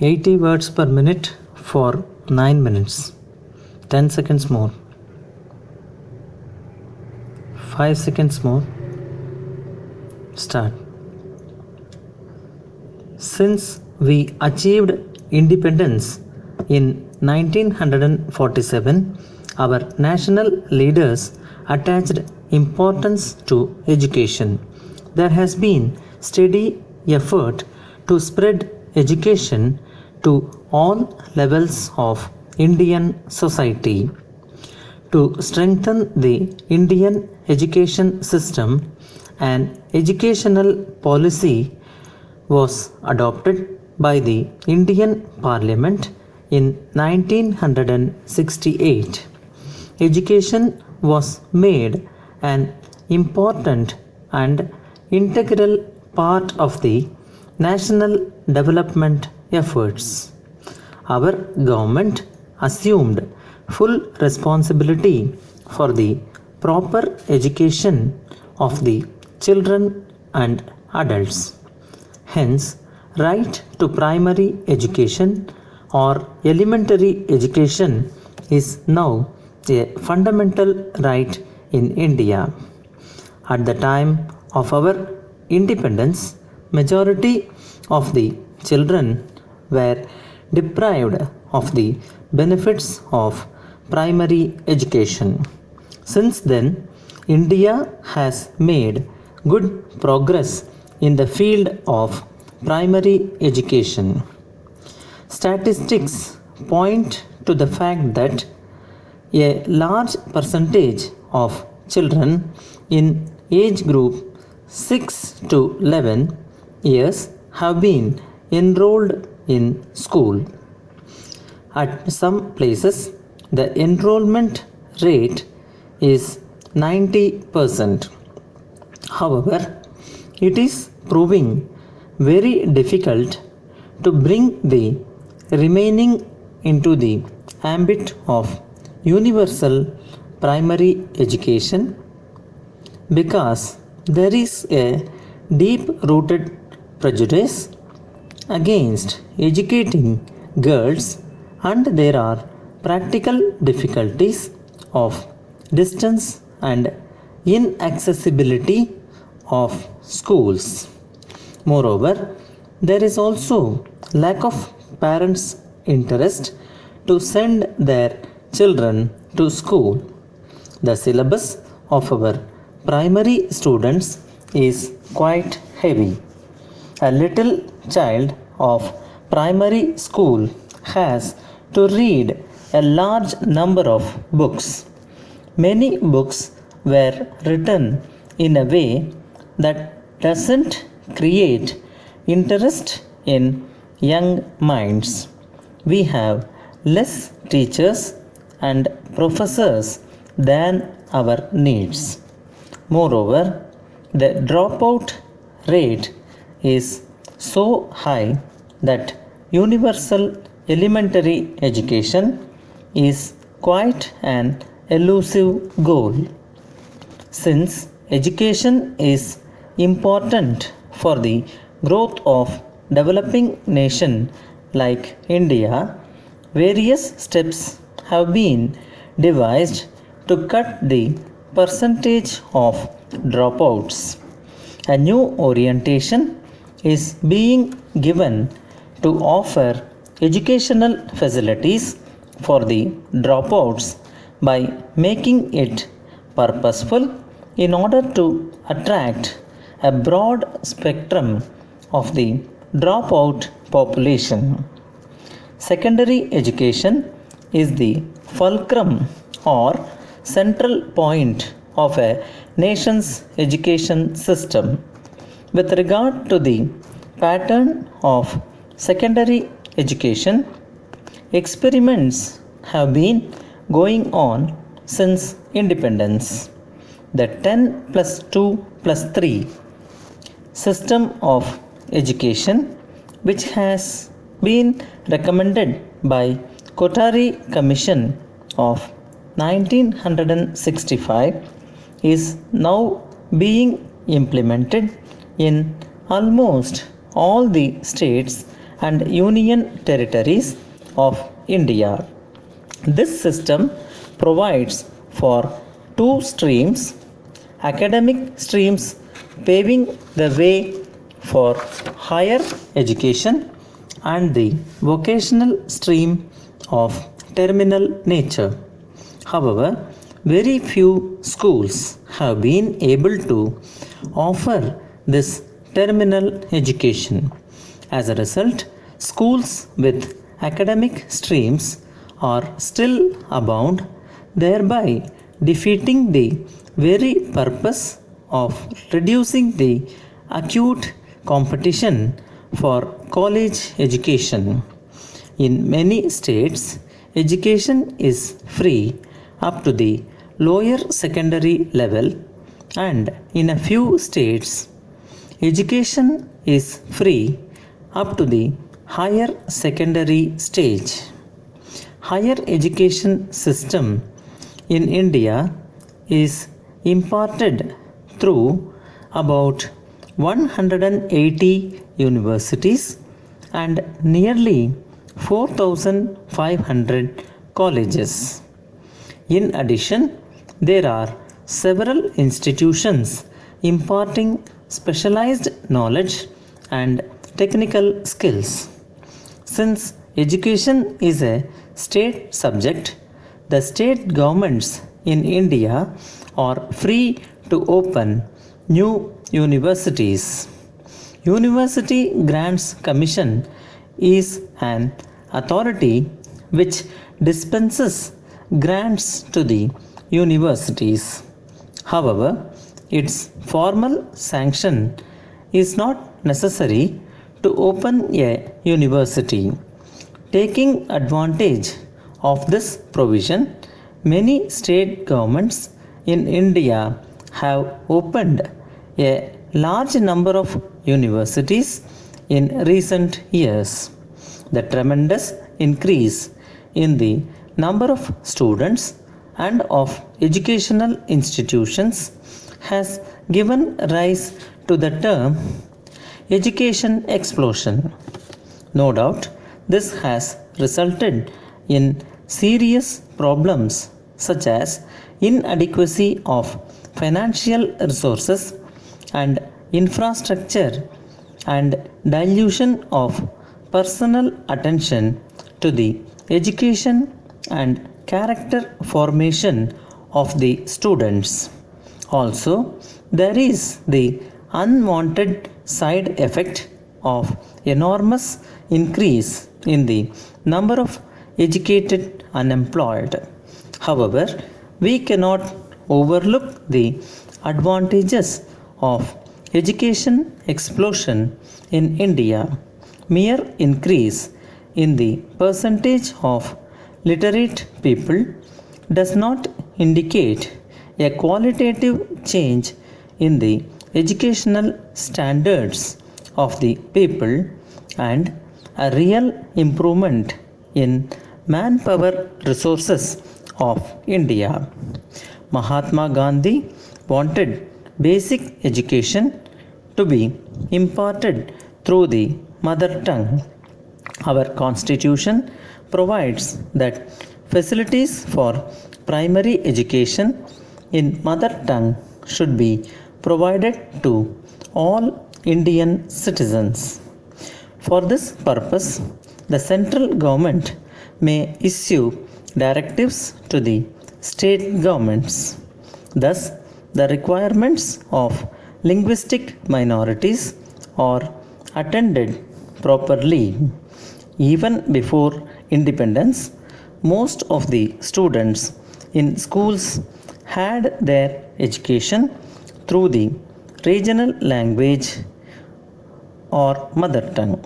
80 words per minute for 9 minutes. 10 seconds more. 5 seconds more. Start. Since we achieved independence in 1947, our national leaders attached importance to education. There has been steady effort to spread education to all levels of Indian society. To strengthen the Indian education system, an educational policy was adopted by the Indian Parliament in 1968. Education was made an important and integral part of the national development efforts. Our government assumed full responsibility for the proper education of the children and adults. Hence, right to primary education or elementary education is now a fundamental right in India. At the time of our independence, majority of the children were deprived of the benefits of primary education. Since then, India has made good progress in the field of primary education. Statistics point to the fact that a large percentage of children in age group 6 to 11 years have been enrolled in school. At some places, the enrollment rate is 90%. However, it is proving very difficult to bring the remaining into the ambit of universal primary education because there is a deep rooted prejudice against educating girls and there are practical difficulties of distance and inaccessibility of schools. Moreover, there is also lack of parents' interest to send their children to school. The syllabus of our primary students is quite heavy. A little child of primary school has to read a large number of books. Many books were written in a way that doesn't create interest in young minds. We have less teachers and professors than our needs. Moreover, the dropout rate is so high that universal elementary education is quite an elusive goal. Since education is important for the growth of developing nation like India, various steps have been devised to cut the percentage of dropouts. A new orientation is being given to offer educational facilities for the dropouts by making it purposeful in order to attract a broad spectrum of the dropout population. Secondary education is the fulcrum or central point of a nation's education system. With regard to the pattern of secondary education, experiments have been going on since independence. The 10 plus 2 plus 3 system of education, which has been recommended by Kothari Commission of 1965, is now being implemented in almost all the states and Union Territories of India. This system provides for two streams, academic streams paving the way for higher education and the vocational stream of terminal nature. However, very few schools have been able to offer this terminal education. As a result, schools with academic streams are still abound, thereby defeating the very purpose of reducing the acute competition for college education. In many states, education is free up to the lower secondary level, and in a few states, education is free up to the higher secondary stage. Higher education system in India is imparted through about 180 universities and nearly 4,500 colleges. In addition, there are several institutions imparting specialized knowledge and technical skills. Since education is a state subject, the state governments in India are free to open new universities. University Grants Commission is an authority which dispenses grants to the universities. However, its formal sanction is not necessary to open a university. Taking advantage of this provision, many state governments in India have opened a large number of universities in recent years. The tremendous increase in the number of students and of educational institutions has given rise to the term education explosion. No doubt, this has resulted in serious problems such as inadequacy of financial resources and infrastructure and dilution of personal attention to the education and character formation of the students. Also, there is the unwanted side effect of enormous increase in the number of educated unemployed. However, we cannot overlook the advantages of education explosion in India. Mere increase in the percentage of literate people does not indicate a qualitative change in the educational standards of the people and a real improvement in manpower resources of India. Mahatma Gandhi wanted basic education to be imparted through the mother tongue. Our constitution provides that facilities for primary education in mother tongue should be provided to all Indian citizens. For this purpose, the central government may issue directives to the state governments. Thus, the requirements of linguistic minorities are attended properly. Even before independence, most of the students in schools had their education through the regional language or mother tongue.